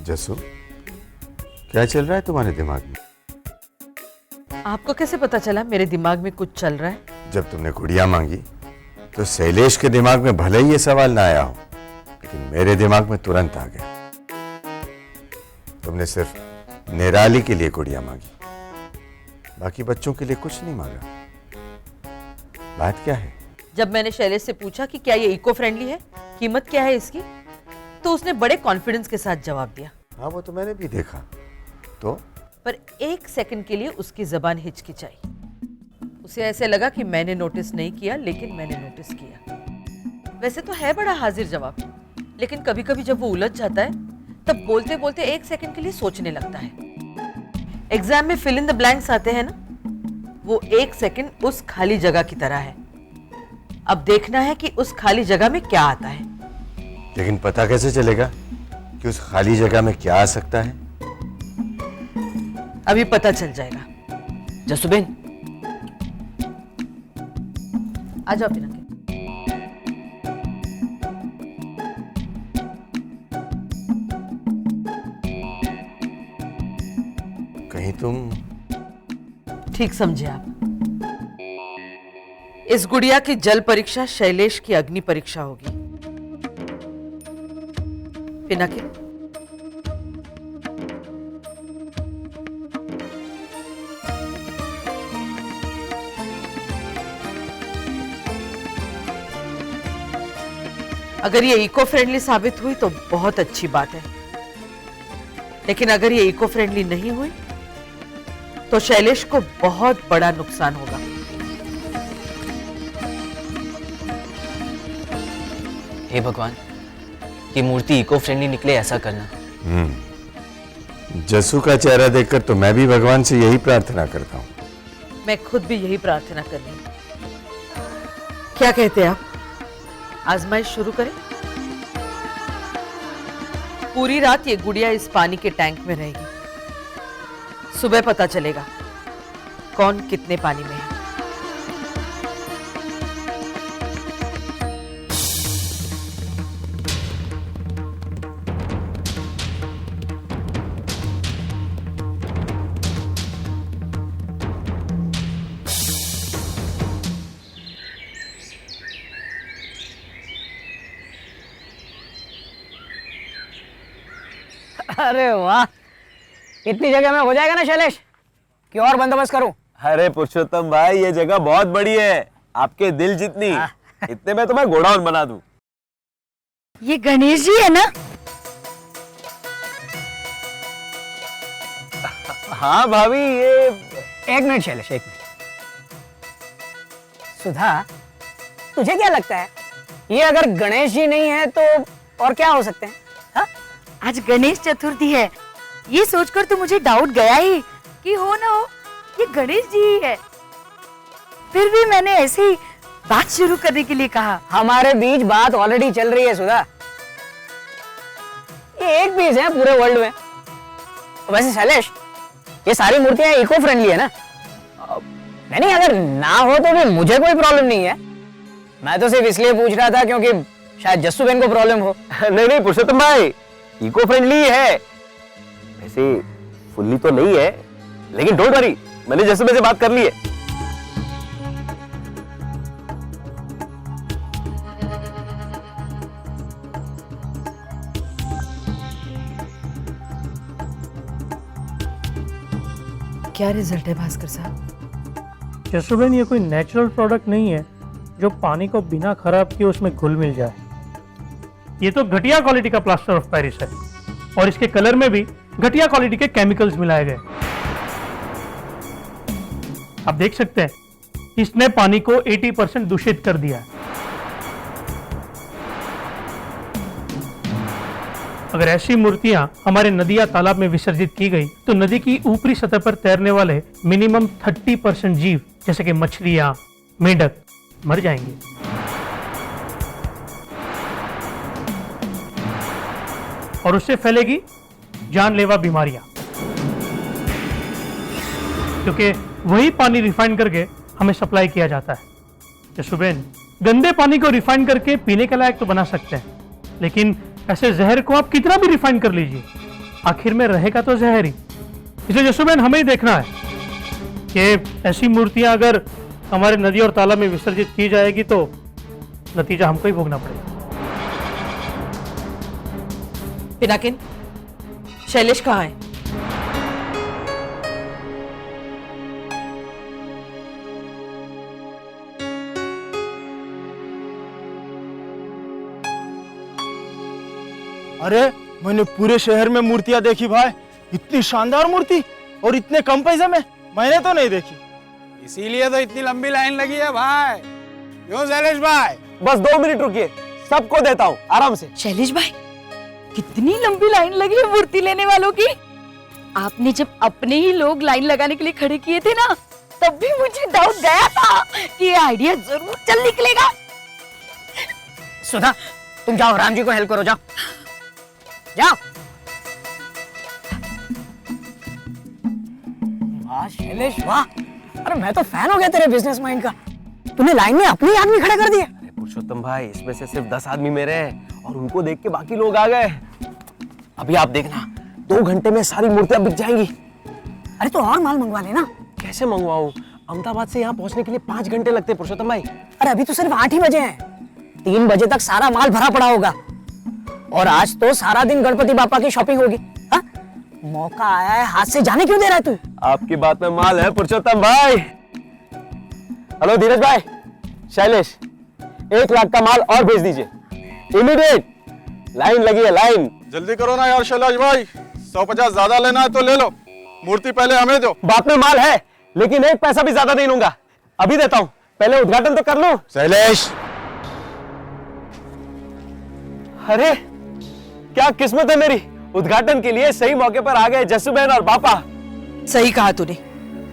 जसू, क्या चल रहा है तुम्हारे दिमाग में? आपको कैसे पता चला मेरे दिमाग में कुछ चल रहा है? जब तुमने गुड़िया मांगी तो शैलेश के दिमाग में भले ही ये सवाल ना आया हो, लेकिन मेरे दिमाग में तुरंत आ गया। तुमने सिर्फ निराली के लिए गुड़िया मांगी, बाकी बच्चों के लिए कुछ नहीं मांगा। बात क्या है? जब मैंने शैलेश से पूछा कि क्या ये इको फ्रेंडली है, कीमत क्या है इसकी, तो उसने बड़े कॉन्फिडेंस के साथ जवाब दिया। हाँ, वो तो मैंने भी देखा। तो पर एक सेकंड के लिए उसकी जबान हिचकिचाई। उसे ऐसे लगा कि मैंने नोटिस नहीं किया, लेकिन मैंने नोटिस किया। वैसे तो है बड़ा हाजिर जवाब, लेकिन कभी कभी जब वो उलझ जाता है तब बोलते बोलते एक सेकंड के लिए सोचने लगता है। एग्जाम में फिल इन द ब्लैंक्स आते हैं ना, वो एक सेकंड उस खाली जगह की तरह है। अब देखना है कि उस खाली जगह में क्या आता है। लेकिन पता कैसे चलेगा कि उस खाली जगह में क्या आ सकता है? अभी पता चल जाएगा। जसुबेन, आ जाओ पिनाके। कहीं तुम ठीक समझे आप। इस गुड़िया की जल परीक्षा शैलेश की अग्नि परीक्षा होगी। पिनाके, अगर ये इको फ्रेंडली साबित हुई तो बहुत अच्छी बात है, लेकिन अगर ये इको फ्रेंडली नहीं हुई तो शैलेश को बहुत बड़ा नुकसान होगा। हे भगवान, ये मूर्ति इको फ्रेंडली निकले, ऐसा करना। जसू का चेहरा देखकर तो मैं भी भगवान से यही प्रार्थना करता हूँ। मैं खुद भी यही प्रार्थना कर रही हूँ। क्या कहते हैं आप, आजमाइश शुरू करें? पूरी रात ये गुड़िया इस पानी के टैंक में रहेगी। सुबह पता चलेगा कौन कितने पानी में है। अरे वाह, इतनी जगह में हो जाएगा ना शैलेश, कि और बंदोबस्त करूं? अरे पुरुषोत्तम भाई, ये जगह बहुत बड़ी है, आपके दिल जितनी। इतने में तो मैं गोडाउन बना दूं। ये गणेश जी है ना? हाँ भाभी, ये एक मिनट शैलेश, एक मिनट। सुधा, तुझे क्या लगता है, ये अगर गणेश जी नहीं है तो और क्या हो सकते हैं? हा? आज गणेश चतुर्थी है, ये सोचकर तो मुझे डाउट गया ही कि हो ना हो ये गणेश जी ही है। फिर भी मैंने ऐसे ही बात शुरू करने के लिए कहा। हमारे बीच बात ऑलरेडी चल रही है सुधा। ये एक पीस है पूरे वर्ल्ड में। वैसे शैलेश, ये सारी मूर्तियां इको फ्रेंडली है ना? नहीं, अगर ना हो तो भी मुझे कोई प्रॉब्लम नहीं है। मैं तो सिर्फ इसलिए पूछ रहा था क्योंकि शायद जस्सू बहन को प्रॉब्लम हो। नहीं पुरुषोत्तम भाई, इको फ्रेंडली है। वैसे फुल्ली तो नहीं है, लेकिन डोंट वरी, मैंने जस्सू भाई से बात कर ली है। क्या रिजल्ट है भास्कर साहब? जसुबेन, ये कोई नेचुरल प्रोडक्ट नहीं है जो पानी को बिना खराब किए उसमें घुल मिल जाए। ये तो घटिया क्वालिटी का प्लास्टर ऑफ पेरिस है, और इसके कलर में भी घटिया क्वालिटी के केमिकल्स मिलाए गए। आप देख सकते हैं, इसने पानी को 80% दूषित कर दिया है। अगर ऐसी मूर्तियां हमारे नदी या तालाब में विसर्जित की गई तो नदी की ऊपरी सतह पर तैरने वाले मिनिमम 30% जीव जैसे कि मछलियां, मेंढक मर जाएंगे। और उससे फैलेगी जानलेवा बीमारियां, क्योंकि वही पानी रिफाइन करके हमें सप्लाई किया जाता है। जसुबेन, गंदे पानी को रिफाइन करके पीने के लायक तो बना सकते हैं, लेकिन ऐसे जहर को आप कितना भी रिफाइन कर लीजिए, आखिर में रहेगा तो जहर ही। इसलिए जसुबेन हमें ही देखना है कि ऐसी मूर्तियां अगर हमारे नदी और तालाब में विसर्जित की जाएगी तो नतीजा हमको ही भोगना पड़ेगा। पिनाकिन, शैलेश कहाँ है? अरे मैंने पूरे शहर में मूर्तियां देखी भाई, इतनी शानदार मूर्ति और इतने कम पैसे में मैंने तो नहीं देखी। इसीलिए तो इतनी लंबी लाइन लगी है भाई। क्यों शैलेश भाई? बस 2 मिनट रुकिए, सबको देता हूँ आराम से। शैलेश भाई, कितनी लंबी लाइन लगी है मूर्ति लेने वालों की। आपने जब अपने ही लोग लाइन लगाने के लिए खड़े किए थे ना, तब भी मुझे डाउट गया था कि ये आइडिया जरूर चल निकलेगा। सुधा, तुम जाओ, राम जी को हेल्प करो, जाओ जाओ। वाह शैलेश वाह, अरे मैं तो फैन हो गया तेरे बिजनेस माइंड का। तूने लाइन में अपने आदमी खड़े कर दिए। अरे पुरुषोत्तम भाई, इसमें से सिर्फ 10 आदमी मेरे हैं और उनको देख के बाकी लोग आ गए। अभी आप देखना, 2 घंटे में सारी मूर्तियां बिक जाएंगी। अरे तो और माल मंगवा लेना। कैसे मंगवाऊं? अहमदाबाद से यहाँ पहुंचने के लिए 5 घंटे लगते हैं पुरुषोत्तम भाई। अरे अभी तो सिर्फ 8 ही बजे हैं, 3 बजे तक सारा माल भरा पड़ा होगा। और आज तो सारा दिन गणपति बापा की शॉपिंग होगी। हा? मौका आया है, हाथ से जाने क्यों दे रहा है तू? आपकी बात में माल है पुरुषोत्तम भाई। हेलो धीरज भाई, शैलेश 1 लाख का माल और भेज दीजिए, इमीडिएट। लाइन लगी है, लाइन। जल्दी करो ना यार शैलेश भाई, 150 ज्यादा लेना है तो ले लो, मूर्ति पहले हमें दो। बात में माल है, लेकिन 1 पैसा भी ज्यादा नहीं लूंगा। अभी देता हूं, पहले उद्घाटन तो कर लूं। शैलेश, अरे क्या किस्मत है मेरी, उद्घाटन के लिए सही मौके पर आ गए जसुबेन और बापा। सही कहा तूने,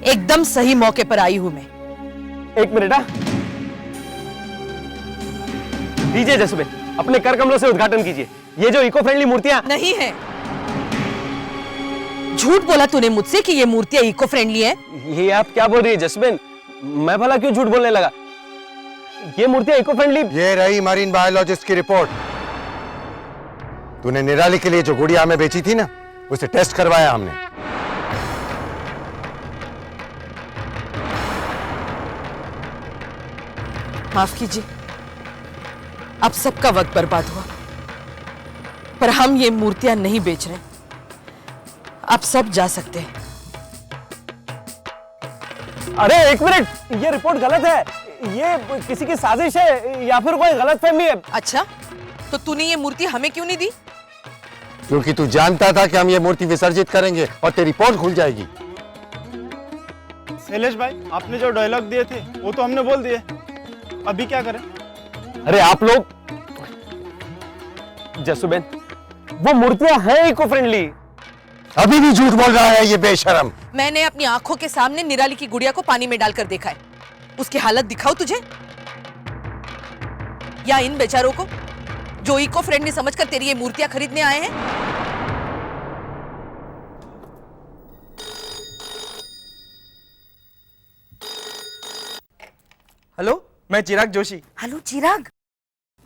एकदम सही मौके पर आई हूं मैं। 1 मिनट। दीजिए जसुबेन, अपने कर कमलों से उद्घाटन कीजिए। ये जो इको फ्रेंडली मूर्तियां नहीं है, झूठ बोला तूने मुझसे कि ये मूर्तियां इको फ्रेंडली है। ये आप क्या बोल रही है जसुबेन? मैं भला क्यों झूठ बोलने लगा? ये मूर्तियां इको फ्रेंडली। ये रही मरीन बायोलॉजिस्ट की रिपोर्ट। तूने निराली के लिए जो गुड़िया हमें बेची थी ना, उसे टेस्ट करवाया हमने। माफ कीजिए, अब सबका वक्त बर्बाद हुआ, पर हम ये मूर्तियां नहीं बेच रहे। अब सब जा सकते हैं। अरे 1 मिनट, ये रिपोर्ट गलत है। ये किसी की साजिश है या फिर कोई गलतफहमी है। अच्छा, तो तूने ये मूर्ति हमें क्यों नहीं दी? क्योंकि तू जानता था कि हम ये मूर्ति विसर्जित करेंगे और तेरी पोल खुल जाएगी। शैलेश भाई, आपने जो डायलॉग दिए थे वो तो हमने बोल दिए, अभी क्या करें? अरे आप लोग, जसुबेन वो मूर्तियां हैं इको फ्रेंडली। अभी भी झूठ बोल रहा है ये बेशरम। मैंने अपनी आंखों के सामने निराली की गुड़िया को पानी में डालकर देखा है। उसकी हालत दिखाओ तुझे, या इन बेचारों को जो इको फ्रेंडली समझकर तेरी ये मूर्तियां खरीदने आए हैं। हेलो, मैं चिराग जोशी। हेलो चिराग,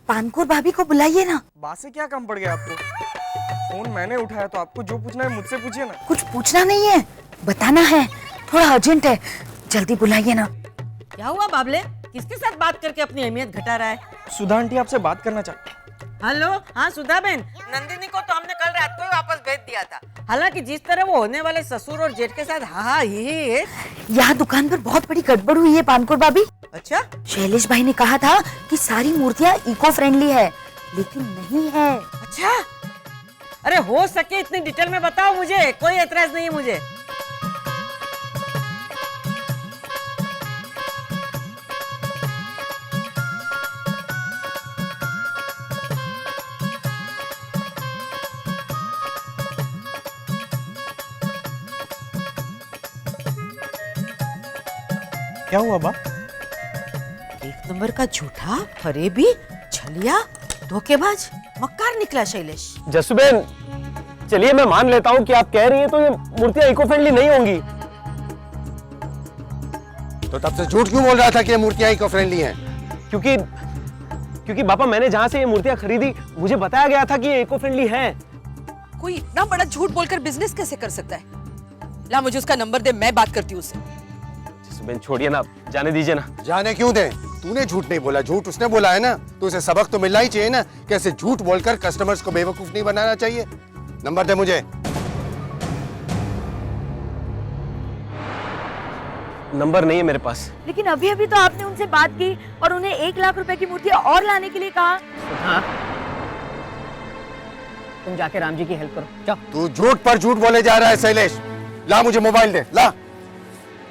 पानकोर भाभी को बुलाइए ना। बात से क्या कम पड़ गया आपको? फोन मैंने उठाया, तो आपको जो पूछना है मुझसे पूछिए ना। कुछ पूछना नहीं है, बताना है, थोड़ा अर्जेंट है, जल्दी बुलाइए ना। क्या हुआ बाबले, किसके साथ बात करके अपनी अहमियत घटा रहा है? सुधा आंटी आपसे बात करना चाहती है। हेलो, हाँ सुधा बहन, नंदिनी को तो हमने कल रात को ही वापस भेज दिया था। हालांकि जिस तरह वो होने वाले ससुर और जेठ के साथ हा ही है। यहाँ दुकान पर बहुत बड़ी गड़बड़ हुई है पानकोर भाभी। अच्छा, शैलेश भाई ने कहा था कि सारी मूर्तियाँ इको फ्रेंडली है, लेकिन नहीं है। अच्छा, अरे हो सके इतनी डिटेल में बताओ मुझे, कोई एतराज नहीं है मुझे। क्या हुआ बा? एक नंबर का झूठा, फरेबी, छलिया, धोखेबाज, मक्कार निकला शैलेश। जसुबेन, चलिए मैं मान लेता हूँ कि आप कह रही हैं तो ये मूर्तियां इको फ्रेंडली नहीं होंगी। तो तब से झूठ क्यों बोल रहा था कि ये मूर्तियां इको फ्रेंडली हैं? क्योंकि पापा, मैंने जहाँ से ये मूर्तियां खरीदी मुझे बताया गया था कि ये इको फ्रेंडली हैं। कोई इतना बड़ा झूठ बोलकर बिजनेस कैसे कर सकता है? ला मुझे उसका नंबर दे, मैं बात करती हूँ उससे। जसुबेन छोड़िए ना, जाने दीजिए ना। जाने क्यों दे? तूने झूठ नहीं बोला, झूठ उसने बोला है ना, तो उसे सबक तो मिलना ही चाहिए ना, कैसे झूठ बोलकर कस्टमर्स को बेवकूफ नहीं बनाना चाहिए। नंबर दे मुझे। नंबर नहीं है मेरे पास। लेकिन अभी अभी तो आपने उनसे बात की और उन्हें 1 लाख रुपए की मूर्तियां और लाने के लिए कहा। हाँ, तुम जाके राम जी की हेल्प करो, जाओ। तू झूठ पर झूठ बोले जा रहा है शैलेश। ला मुझे मोबाइल दे, ला।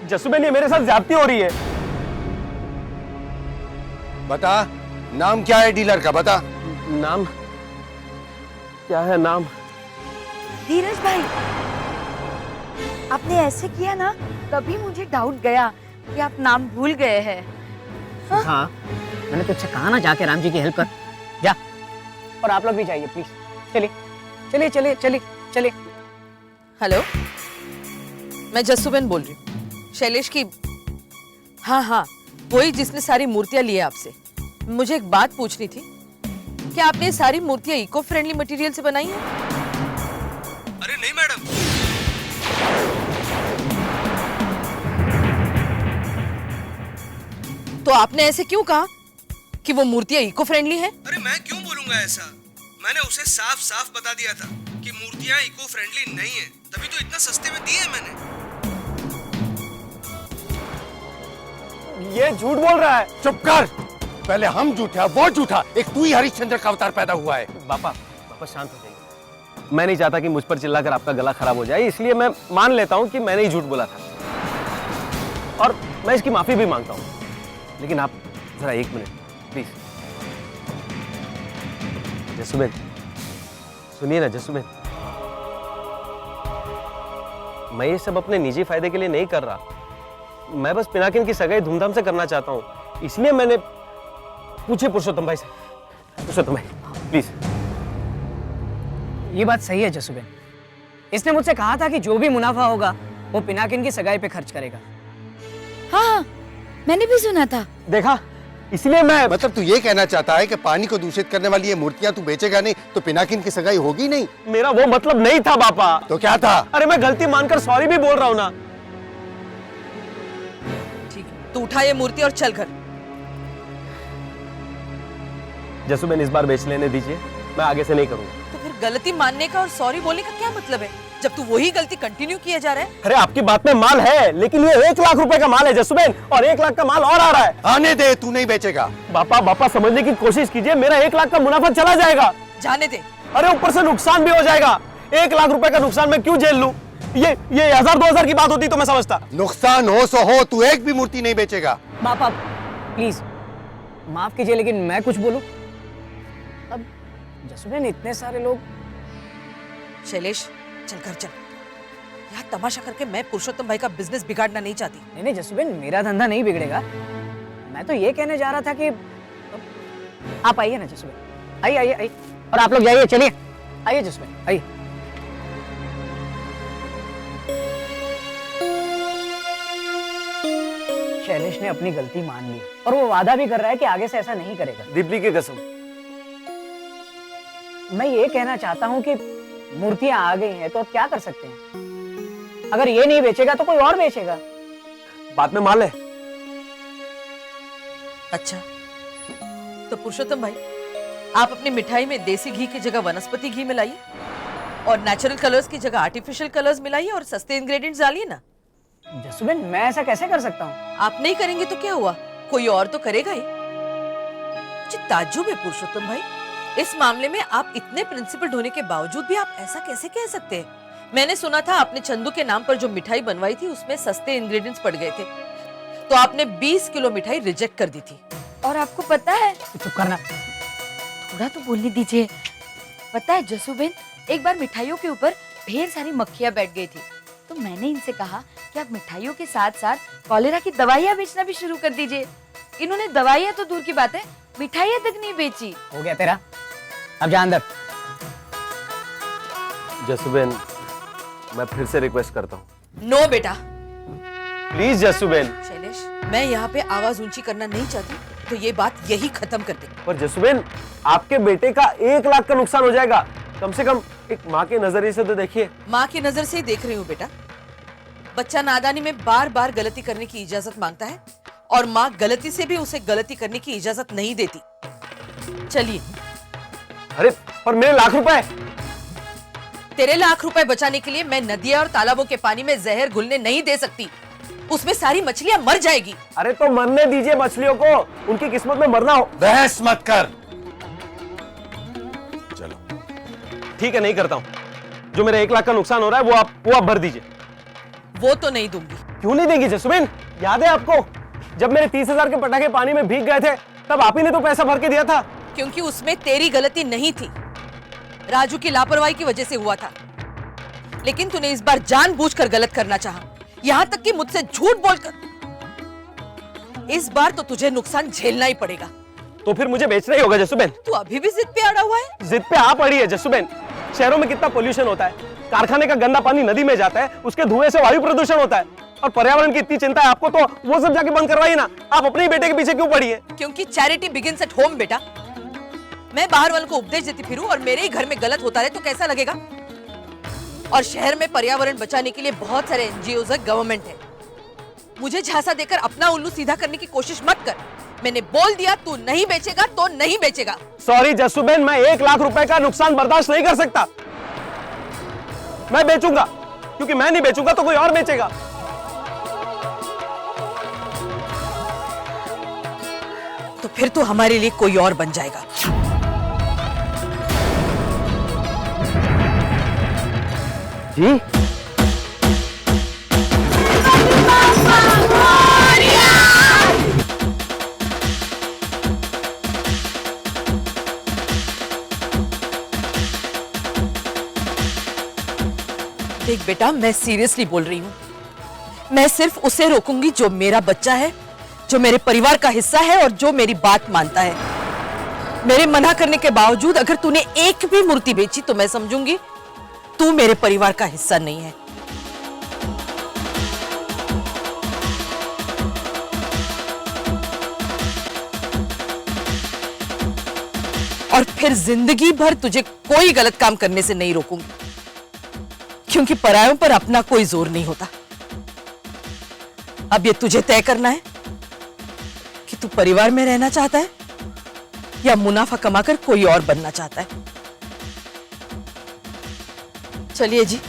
जसुबेन ये मेरे साथ ज्यादती हो रही है। बता नाम क्या है डीलर का, बता। नाम क्या है? नाम धीरज भाई, आपने ऐसे किया ना, तभी मुझे डाउट गया कि आप नाम भूल गए हैं। हाँ, मैंने तुझसे कहा ना जाके राम जी की हेल्प कर, जा। और आप लोग भी जाइए प्लीज। चलिए चलिए चलिए चलिए चलिए। हेलो, मैं जस्सुबेन बोल रही हूँ, शैलेश की। हाँ हाँ, वही जिसने सारी मूर्तियां ली है आपसे। मुझे एक बात पूछनी थी, क्या आपने ये सारी मूर्तियां इको फ्रेंडली मटेरियल से बनाई हैं? अरे नहीं मैडम, तो आपने ऐसे क्यों कहा कि वो मूर्तियां इको फ्रेंडली हैं? अरे मैं क्यों बोलूंगा ऐसा? मैंने उसे साफ साफ बता दिया था कि मूर्तियां इको फ्रेंडली नहीं है, तभी तो इतना सस्ते में दी है मैंने। ये झूठ बोल रहा है। चुप कर। पहले हम झूठा, वो झूठा, एक तू ही हरिश्चंद्र का अवतार पैदा हुआ है। पापा शांत हो जाइए। मैं नहीं चाहता कि मुझ पर चिल्लाकर आपका गला खराब हो जाए, इसलिए मैं मान लेता हूँ कि मैंने ही झूठ बोला था, और मैं इसकी माफी भी मांगता हूँ। लेकिन आप जरा 1 मिनट प्लीज। जसुबेन सुनिए ना जसुबेन, मैं ये सब अपने निजी फायदे के लिए नहीं कर रहा। मैं बस पिनाकिन की सगाई धूमधाम से करना चाहता हूँ, इसलिए मैंने। पूछिए पुरुषोत्तम भाई से। पुरुषोत्तम भाई प्लीज। ये बात सही है जसुबेन, इसने मुझसे कहा था कि जो भी मुनाफा होगा वो पिनाकिन की सगाई पे खर्च करेगा। हाँ, मैंने भी सुना था। देखा, इसलिए मैं। मतलब तू ये कहना चाहता है कि पानी को दूषित करने वाली ये मूर्तियां तू बेचेगा नहीं तो पिनाकिन की सगाई होगी नहीं? मेरा वो मतलब नहीं था पापा। तो क्या था? अरे मैं गलती मानकर सॉरी भी बोल रहा हूँ ना। ठीक है, तू उठा ये मूर्ति और चल घर। जसुबेन इस बार बेच लेने दीजिए, मैं आगे से नहीं करूंगा। तो फिर गलती मानने का और सॉरी बोलने का क्या मतलब है, जब तू वही गलती कंटिन्यू किया जा रहा है? अरे आपकी बात में माल है, लेकिन ये 1 लाख रुपए का माल है जसुबेन, और 1 लाख का माल और आ रहा है। आने दे, तू नहीं बेचेगा। बापा समझने की कोशिश कीजिए, मेरा 1 लाख का मुनाफा चला जाएगा। जाने दे। अरे ऊपर से नुकसान भी हो जाएगा। 1 लाख रुपए का नुकसान मैं क्यों झेल लूं? ये 1000-2000 की बात होती तो मैं समझता। नुकसान हो सो हो, तू एक भी मूर्ति नहीं बेचेगा। बापा प्लीज माफ कीजिए, लेकिन मैं कुछ बोलूं? अब जसुबेन इतने सारे लोग। शैलेश चल घर चल। यहाँ तमाशा करके मैं पुरुषोत्तम भाई का बिजनेस बिगाड़ना नहीं चाहती। नहीं जसुबेन, मेरा धंधा नहीं बिगड़ेगा। मैं तो ये कहने जा रहा था कि आप आइए ना जसुबेन, आइए आइए आइए। और आप लोग जाइए, चलिए आइए जसुबेन आइए। शैलेश ने अपनी गलती मान ली और वो वादा भी कर रहा है कि आगे से ऐसा नहीं करेगा। दीपली की कसम। मैं ये कहना चाहता हूँ कि मूर्तियां आ गई हैं तो अब क्या कर सकते हैं? अगर ये नहीं बेचेगा तो कोई और बेचेगा। बात में माल है। अच्छा, तो पुरुषोत्तम भाई आप अपनी मिठाई में देसी घी की जगह वनस्पति घी मिलाइए, और नेचुरल कलर्स की जगह आर्टिफिशियल कलर्स मिलाइए, और सस्ते इंग्रेडिएंट्स डालिए ना। जसुबेन मैं ऐसा कैसे कर सकता हूँ? आप नहीं करेंगे तो क्या हुआ, कोई और तो करेगा ही। मुझे ताज्जुब है पुरुषोत्तम भाई, इस मामले में आप इतने प्रिंसिपल्ड होने के बावजूद भी आप ऐसा कैसे कह सकते हैं? मैंने सुना था आपने चंदू के नाम पर जो मिठाई बनवाई थी उसमें सस्ते इंग्रेडिएंट्स पड़ गए थे, तो आपने 20 किलो मिठाई रिजेक्ट कर दी थी। और आपको पता है, चुप करना। थोड़ा तो बोलने दीजिए। पता है जसुबेन, एक बार मिठाइयों के ऊपर ढेर सारी मक्खियां बैठ गई थी, तो मैंने इनसे कहा कि आप मिठाइयों के साथ साथ कॉलेरा की दवाइयां बेचना भी शुरू कर दीजिए। इन्होंने दवाइयां तो दूर की बात है, मिठाइयां तक नहीं बेची। हो गया तेरा, अब जा अंदर। जसुबेन मैं फिर से रिक्वेस्ट करता हूँ। नो बेटा। प्लीज जसुबेन। शैलेश, मैं यहाँ पे आवाज ऊंची करना नहीं चाहती, तो ये बात यही खत्म कर दे। पर जसुबेन आपके बेटे का 1 लाख का नुकसान हो जाएगा, कम से कम एक माँ के नजरिए से तो देखिए। माँ की नजर से ही देख रही हूँ बेटा। बच्चा नादानी में बार बार गलती करने की इजाजत मांगता है और माँ गलती से भी उसे गलती करने की इजाजत नहीं देती। चलिए। अरे पर मेरे लाख रुपए। तेरे लाख रुपए बचाने के लिए मैं नदियां और तालाबों के पानी में जहर घुलने नहीं दे सकती। उसमें सारी मछलियां मर जाएगी। अरे तो मरने दीजिए मछलियों को, उनकी किस्मत में मरना हो। बहस मत कर। चलो ठीक है, नहीं करता हूं। जो मेरे 1 लाख का नुकसान हो रहा है वो आप भर दीजिए। वो तो नहीं दूंगी। क्यों नहीं देंगी जसुबिन? याद है आपको जब मेरे 30,000 के पटाखे पानी में भीग गए थे तब आप ही ने तो पैसा भर के दिया था। क्योंकि उसमें तेरी गलती नहीं थी, राजू की लापरवाही की वजह से हुआ था। लेकिन तूने इस बार जानबूझकर गलत करना चाहा, यहां तक कि मुझसे झूठ बोलकर। इस बार तो तुझे नुकसान झेलना ही पड़ेगा। तो फिर मुझे बेचना ही होगा जसुबिन। तू अभी भी जिद पे अड़ा हुआ है। जिद पे आप अड़ी है जसुबिन। शहरों में कितना पोल्यूशन होता है, कारखाने का गंदा पानी नदी में जाता है, उसके धुएं से वायु प्रदूषण होता है, और पर्यावरण की इतनी चिंता है आपको, तो वो सब जाके बंद करवाइए ना। आप अपने ही बेटे के पीछे क्यों पड़ी है? क्योंकि चैरिटी बिगिंस एट होम बेटा। मैं बाहर वालों को उपदेश देती फिरूं और मेरे ही घर में गलत होता रहे तो कैसा लगेगा? और शहर में पर्यावरण बचाने के लिए बहुत सारे एनजीओज है, गवर्नमेंट है। मुझे झांसा देकर अपना उल्लू सीधा करने की कोशिश मत कर। मैंने बोल दिया, तू नहीं बेचेगा तो नहीं बेचेगा। सॉरी जसुबेन, मैं 1 लाख रुपए का नुकसान बर्दाश्त नहीं कर सकता। मैं बेचूंगा, क्योंकि मैं नहीं बेचूंगा तो कोई और बेचेगा। तो फिर तो हमारे लिए कोई और बन जाएगा। जी देख बेटा, मैं सीरियसली बोल रही हूँ। मैं सिर्फ उसे रोकूंगी जो मेरा बच्चा है, जो मेरे परिवार का हिस्सा है और जो मेरी बात मानता है। मेरे मना करने के बावजूद अगर तूने एक भी मूर्ति बेची तो मैं समझूंगी तू मेरे परिवार का हिस्सा नहीं है। और फिर जिंदगी भर तुझे कोई गलत काम करने से नहीं रोकूंगी, क्योंकि परायों पर अपना कोई जोर नहीं होता। अब ये तुझे तय करना है कि तू परिवार में रहना चाहता है या मुनाफा कमाकर कोई और बनना चाहता है। चलिए जी।